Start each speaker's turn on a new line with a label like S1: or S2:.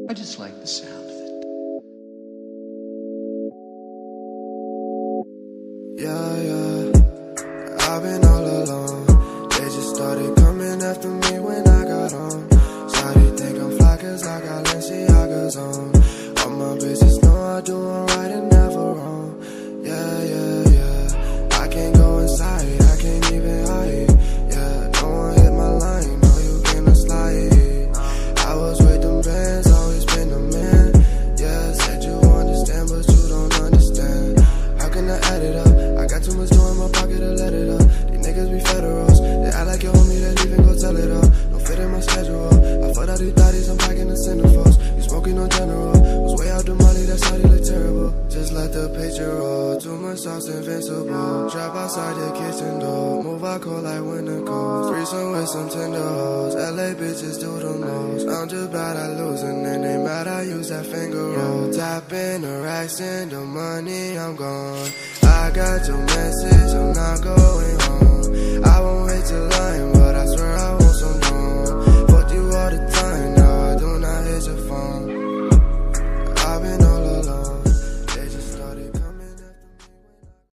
S1: I just like the sound of it.
S2: Yeah, I've been all alone. They just started coming after me when I got home. Shawty think I'm fly cause I got Balenciagas on. All my bitches know I do 'em right and never wrong. Yeah, I can't go inside, I can't even hide. Yeah, no one hit my line, no you cannot slide. I was with them bands, always been a man. Yeah, said you understand, but you don't understand. How can I add it up? I got too much dough in my pocket to let it up. These niggas be federals, they act like your homie, they leave and go tell it up. Don't fit in my schedule. I fucked out these thotties, I'm packing the centerfolds. You smoking on general, was way out the money, that's how they look terrible. Just let the picture roll, too much sauce invincible. Trap outside the kitchen door, move out cold like winter cold. Threesome with some tender hoes, LA bitches do the most. I'm just bad at losing and they mad I use that finger roll. Tap in the racks and the money, I'm gone. I got your message, I'm not going